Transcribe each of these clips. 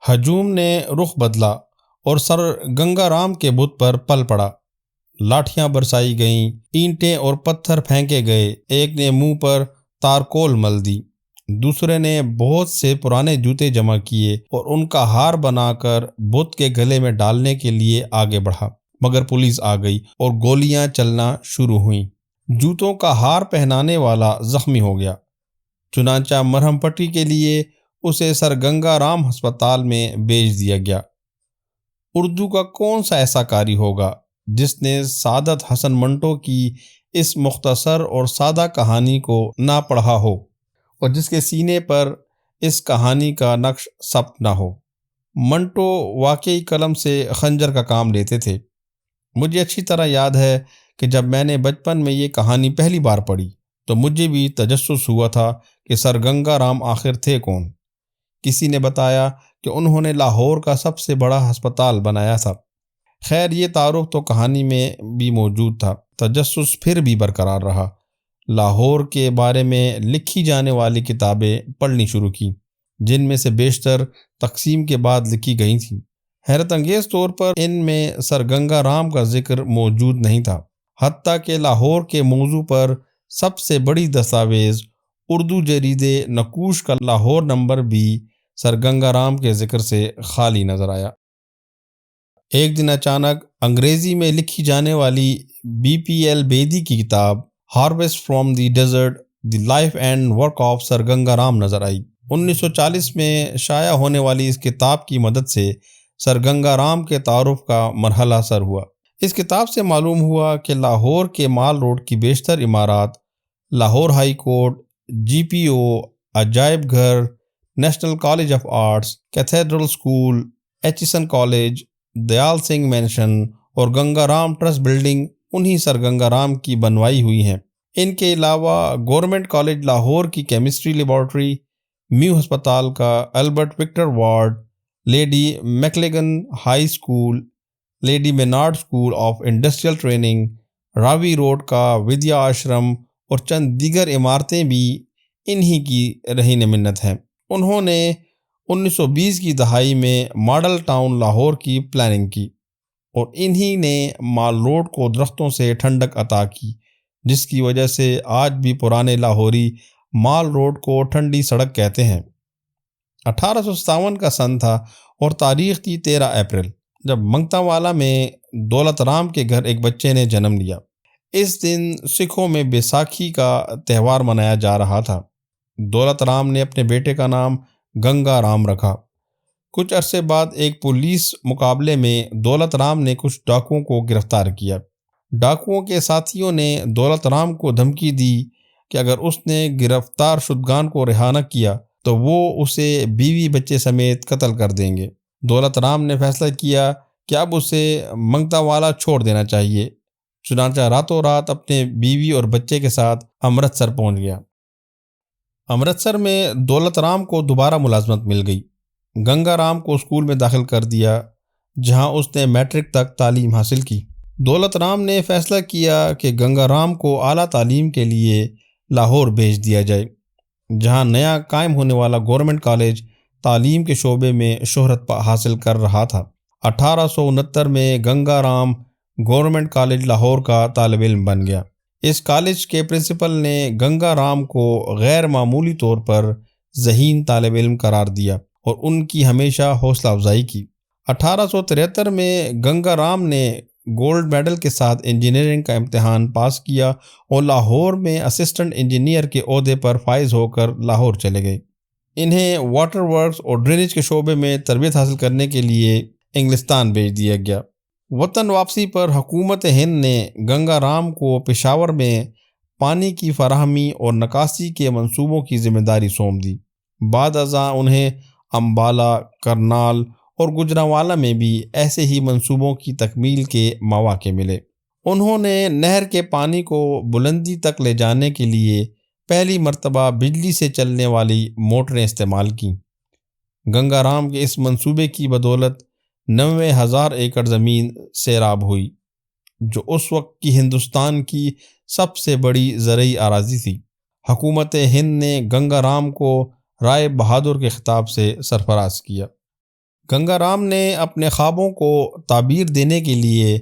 ہجوم نے رخ بدلا اور سر گنگا رام کے بت پر پل پڑا۔ لاٹھیاں برسائی گئیں، اینٹیں اور پتھر پھینکے گئے۔ ایک نے منہ پر تارکول مل دی، دوسرے نے بہت سے پرانے جوتے جمع کیے اور ان کا ہار بنا کر بت کے گلے میں ڈالنے کے لیے آگے بڑھا، مگر پولیس آ گئی اور گولیاں چلنا شروع ہوئیں۔ جوتوں کا ہار پہنانے والا زخمی ہو گیا، چنانچہ مرہم پٹی کے لیے اسے سر گنگا رام ہسپتال میں بھیج دیا گیا۔ اردو کا کون سا ایسا قاری ہوگا جس نے سعادت حسن منٹو کی اس مختصر اور سادہ کہانی کو نہ پڑھا ہو اور جس کے سینے پر اس کہانی کا نقش ثبت نہ ہو۔ منٹو واقعی قلم سے خنجر کا کام لیتے تھے۔ مجھے اچھی طرح یاد ہے کہ جب میں نے بچپن میں یہ کہانی پہلی بار پڑھی تو مجھے بھی تجسس ہوا تھا کہ سر گنگا رام آخر تھے کون۔ کسی نے بتایا کہ انہوں نے لاہور کا سب سے بڑا ہسپتال بنایا تھا۔ خیر، یہ تعارف تو کہانی میں بھی موجود تھا، تجسس پھر بھی برقرار رہا۔ لاہور کے بارے میں لکھی جانے والی کتابیں پڑھنی شروع کی، جن میں سے بیشتر تقسیم کے بعد لکھی گئی تھیں۔ حیرت انگیز طور پر ان میں سر گنگا رام کا ذکر موجود نہیں تھا، حتیٰ کہ لاہور کے موضوع پر سب سے بڑی دستاویز اردو جریدے نقوش کا لاہور نمبر بھی سر گنگا رام کے ذکر سے خالی نظر آیا۔ ایک دن اچانک انگریزی میں لکھی جانے والی BPL بیدی کی کتاب harvest from the desert, the life and work of Sir Ganga Ram نظر آئی۔ 1940 میں شائع ہونے والی اس کتاب کی مدد سے سر گنگا رام کے تعارف کا مرحلہ سر ہوا۔ اس کتاب سے معلوم ہوا کہ لاہور کے مال روڈ کی بیشتر عمارات، لاہور ہائی کورٹ، GPO، عجائب گھر، national college of arts, cathedral school, Aitchison college, Dyal Singh mansion اور گنگا رام ٹرسٹ بلڈنگ انہی سر گنگا رام کی بنوائی ہوئی ہیں۔ ان کے علاوہ گورنمنٹ کالج لاہور کی کیمسٹری لیبارٹری، میو ہسپتال کا Albert Victor ward, Lady McLagan high school, Lady Maynard school of industrial training, Ravi road کا ودیا آشرم اور چند دیگر عمارتیں بھی انہی کی رہن منت ہیں۔ انہوں نے 1920 کی دہائی میں ماڈل ٹاؤن لاہور کی پلاننگ کی اور انہی نے مال روڈ کو درختوں سے ٹھنڈک عطا کی، جس کی وجہ سے آج بھی پرانے لاہوری مال روڈ کو ٹھنڈی سڑک کہتے ہیں۔ 1857 کا سن تھا اور تاریخ تھی 13 اپریل، جب منگتا والا میں دولت رام کے گھر ایک بچے نے جنم لیا۔ اس دن سکھوں میں بیساکھی کا تہوار منایا جا رہا تھا۔ دولت رام نے اپنے بیٹے کا نام گنگا رام رکھا۔ کچھ عرصے بعد ایک پولیس مقابلے میں دولت رام نے کچھ ڈاکوؤں کو گرفتار کیا۔ ڈاکوؤں کے ساتھیوں نے دولت رام کو دھمکی دی کہ اگر اس نے گرفتار شدگان کو رہا نہ کیا تو وہ اسے بیوی بچے سمیت قتل کر دیں گے۔ دولت رام نے فیصلہ کیا کہ اب اسے منگتا والا چھوڑ دینا چاہیے، چنانچہ راتوں رات اپنے بیوی اور بچے کے ساتھ امرتسر پہنچ گیا۔ امرتسر میں دولت رام کو دوبارہ ملازمت مل گئی۔ گنگا رام کو اسکول میں داخل کر دیا، جہاں اس نے میٹرک تک تعلیم حاصل کی۔ دولت رام نے فیصلہ کیا کہ گنگا رام کو اعلیٰ تعلیم کے لیے لاہور بھیج دیا جائے، جہاں نیا قائم ہونے والا گورنمنٹ کالج تعلیم کے شعبے میں شہرت حاصل کر رہا تھا۔ 1869 میں گنگا رام گورنمنٹ کالج لاہور کا طالب علم بن گیا۔ اس کالج کے پرنسپل نے گنگا رام کو غیر معمولی طور پر ذہین طالب علم قرار دیا اور ان کی ہمیشہ حوصلہ افزائی کی۔ 1873 میں گنگا رام نے گولڈ میڈل کے ساتھ انجینئرنگ کا امتحان پاس کیا اور لاہور میں اسسٹنٹ انجینئر کے عہدے پر فائز ہو کر لاہور چلے گئے۔ انہیں واٹر ورکس اور ڈرینیج کے شعبے میں تربیت حاصل کرنے کے لیے انگلستان بھیج دیا گیا۔ وطن واپسی پر حکومت ہند نے گنگا رام کو پشاور میں پانی کی فراہمی اور نکاسی کے منصوبوں کی ذمہ داری سونپ دی۔ بعد ازاں انہیں امبالہ، کرنال اور گجرانوالہ میں بھی ایسے ہی منصوبوں کی تکمیل کے مواقع ملے۔ انہوں نے نہر کے پانی کو بلندی تک لے جانے کے لیے پہلی مرتبہ بجلی سے چلنے والی موٹریں استعمال کیں۔ گنگا رام کے اس منصوبے کی بدولت 90,000 ایکڑ زمین سیراب ہوئی، جو اس وقت کی ہندوستان کی سب سے بڑی زرعی اراضی تھی۔ حکومت ہند نے گنگا رام کو رائے بہادر کے خطاب سے سرفراز کیا۔ گنگا رام نے اپنے خوابوں کو تعبیر دینے کے لیے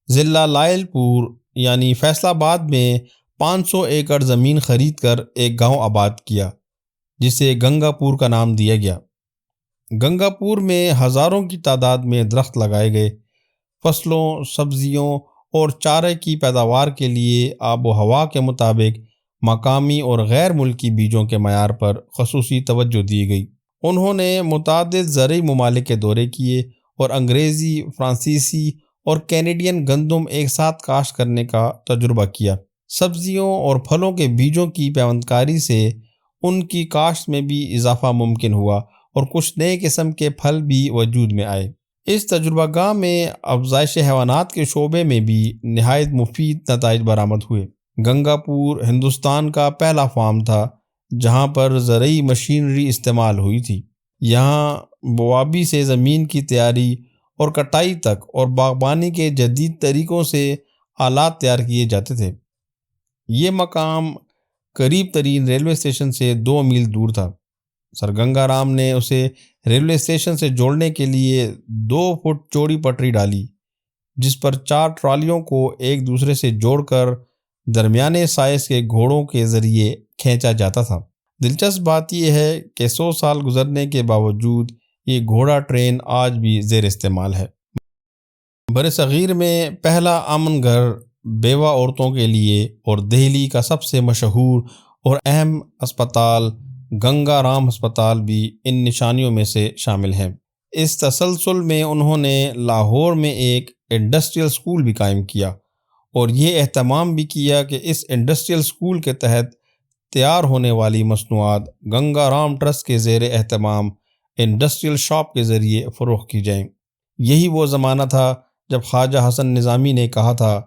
ضلع لائل پور یعنی فیصل آباد میں 500 ایکڑ زمین خرید کر ایک گاؤں آباد کیا، جسے گنگا پور کا نام دیا گیا۔ گنگا پور میں ہزاروں کی تعداد میں درخت لگائے گئے۔ فصلوں، سبزیوں اور چارے کی پیداوار کے لیے آب و ہوا کے مطابق مقامی اور غیر ملکی بیجوں کے معیار پر خصوصی توجہ دی گئی۔ انہوں نے متعدد زرعی ممالک کے دورے کیے اور انگریزی، فرانسیسی اور کینیڈین گندم ایک ساتھ کاشت کرنے کا تجربہ کیا۔ سبزیوں اور پھلوں کے بیجوں کی پیوند کاری سے ان کی کاشت میں بھی اضافہ ممکن ہوا اور کچھ نئے قسم کے پھل بھی وجود میں آئے۔ اس تجربہ گاہ میں افزائش حیوانات کے شعبے میں بھی نہایت مفید نتائج برآمد ہوئے۔ گنگا پور ہندوستان کا پہلا فارم تھا جہاں پر زرعی مشینری استعمال ہوئی تھی۔ یہاں بوابی سے زمین کی تیاری اور کٹائی تک اور باغبانی کے جدید طریقوں سے آلات تیار کیے جاتے تھے۔ یہ مقام قریب ترین ریلوے اسٹیشن سے 2 میل دور تھا۔ سر گنگا رام نے اسے ریلوے اسٹیشن سے جوڑنے کے لیے 2 فٹ چوڑی پٹری ڈالی، جس پر 4 ٹرالیوں کو ایک دوسرے سے جوڑ کر درمیانے سائز کے گھوڑوں کے ذریعے کھینچا جاتا تھا۔ دلچسپ بات یہ ہے کہ 100 سال گزرنے کے باوجود یہ گھوڑا ٹرین آج بھی زیر استعمال ہے۔ برصغیر میں پہلا امن گھر بیوہ عورتوں کے لیے اور دہلی کا سب سے مشہور اور اہم اسپتال گنگا رام ہسپتال بھی ان نشانیوں میں سے شامل ہیں۔ اس تسلسل میں انہوں نے لاہور میں ایک انڈسٹریل اسکول بھی قائم کیا اور یہ اہتمام بھی کیا کہ اس انڈسٹریل اسکول کے تحت تیار ہونے والی مصنوعات گنگا رام ٹرسٹ کے زیر اہتمام انڈسٹریل شاپ کے ذریعے فروخت کی جائیں۔ یہی وہ زمانہ تھا جب خواجہ حسن نظامی نے کہا تھا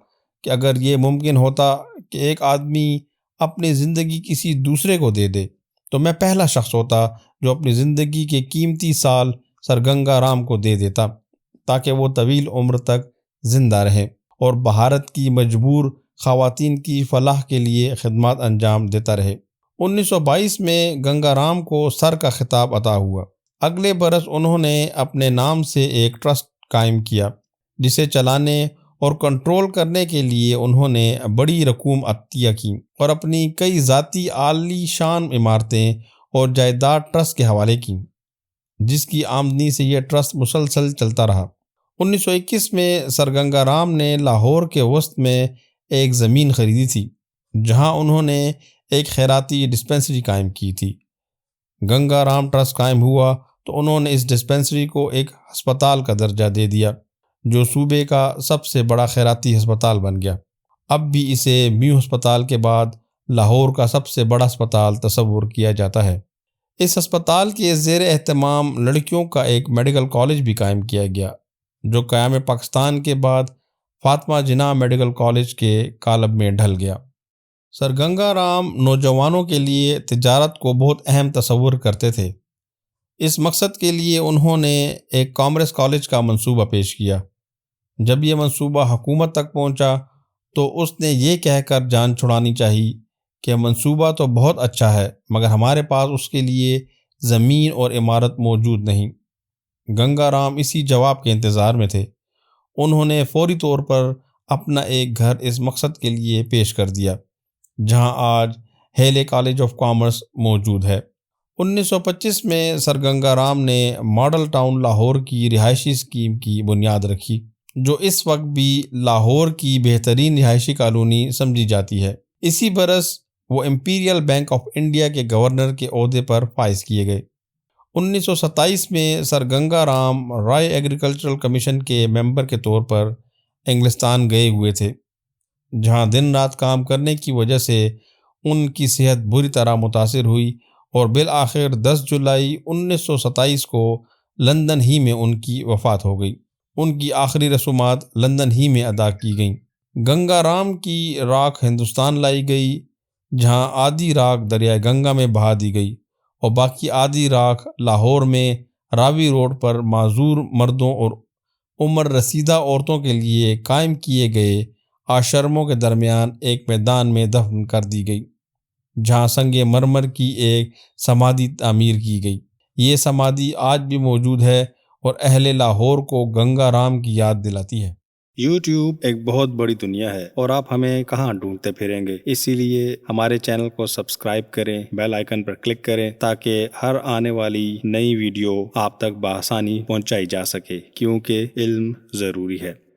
کہ اگر یہ ممکن ہوتا کہ ایک آدمی اپنی زندگی کسی دوسرے کو دے دے تو میں پہلا شخص ہوتا جو اپنی زندگی کے قیمتی سال سر گنگا رام کو دے دیتا تاکہ وہ طویل عمر تک زندہ رہیں اور بھارت کی مجبور خواتین کی فلاح کے لیے خدمات انجام دیتا رہے۔ 1922 میں گنگا رام کو سر کا خطاب عطا ہوا۔ اگلے برس انہوں نے اپنے نام سے ایک ٹرسٹ قائم کیا جسے چلانے اور کنٹرول کرنے کے لیے انہوں نے بڑی رقوم عطیہ کی اور اپنی کئی ذاتی عالی شان عمارتیں اور جائیداد ٹرسٹ کے حوالے کی، جس کی آمدنی سے یہ ٹرسٹ مسلسل چلتا رہا۔ 1921 میں سر گنگا رام نے لاہور کے وسط میں ایک زمین خریدی تھی جہاں انہوں نے ایک خیراتی ڈسپنسری قائم کی تھی۔ گنگا رام ٹرسٹ قائم ہوا تو انہوں نے اس ڈسپنسری کو ایک ہسپتال کا درجہ دے دیا جو صوبے کا سب سے بڑا خیراتی ہسپتال بن گیا۔ اب بھی اسے میو ہسپتال کے بعد لاہور کا سب سے بڑا ہسپتال تصور کیا جاتا ہے۔ اس ہسپتال کے زیر اہتمام لڑکیوں کا ایک میڈیکل کالج بھی قائم کیا گیا جو قیام پاکستان کے بعد فاطمہ جناح میڈیکل کالج کے قالب میں ڈھل گیا۔ سر گنگا رام نوجوانوں کے لیے تجارت کو بہت اہم تصور کرتے تھے۔ اس مقصد کے لیے انہوں نے ایک کامرس کالج کا منصوبہ پیش کیا۔ جب یہ منصوبہ حکومت تک پہنچا تو اس نے یہ کہہ کر جان چھڑانی چاہی کہ منصوبہ تو بہت اچھا ہے مگر ہمارے پاس اس کے لیے زمین اور عمارت موجود نہیں۔ گنگا رام اسی جواب کے انتظار میں تھے۔ انہوں نے فوری طور پر اپنا ایک گھر اس مقصد کے لیے پیش کر دیا جہاں آج ہیلے کالج آف کامرس موجود ہے۔ 1925 میں سر گنگا رام نے ماڈل ٹاؤن لاہور کی رہائشی اسکیم کی بنیاد رکھی جو اس وقت بھی لاہور کی بہترین رہائشی کالونی سمجھی جاتی ہے۔ اسی برس وہ امپیریل بینک آف انڈیا کے گورنر کے عہدے پر فائز کیے گئے۔ 1927 میں سر گنگا رام رائے ایگریکلچرل کمیشن کے ممبر کے طور پر انگلستان گئے ہوئے تھے جہاں دن رات کام کرنے کی وجہ سے ان کی صحت بری طرح متاثر ہوئی اور بالآخر 10 جولائی 1927 کو لندن ہی میں ان کی وفات ہو گئی۔ ان کی آخری رسومات لندن ہی میں ادا کی گئیں۔ گنگا رام کی راکھ ہندوستان لائی گئی جہاں آدھی راکھ دریائے گنگا میں بہا دی گئی اور باقی آدھی راکھ لاہور میں راوی روڈ پر معذور مردوں اور عمر رسیدہ عورتوں کے لیے قائم کیے گئے آشرموں کے درمیان ایک میدان میں دفن کر دی گئی جہاں سنگ مرمر کی ایک سمادھی تعمیر کی گئی۔ یہ سمادھی آج بھی موجود ہے اور اہل لاہور کو گنگا رام کی یاد دلاتی ہے۔ یوٹیوب ایک بہت بڑی دنیا ہے اور آپ ہمیں کہاں ڈھونڈتے پھریں گے، اسی لیے ہمارے چینل کو سبسکرائب کریں، بیل آئیکن پر کلک کریں تاکہ ہر آنے والی نئی ویڈیو آپ تک بآسانی پہنچائی جا سکے، کیونکہ علم ضروری ہے۔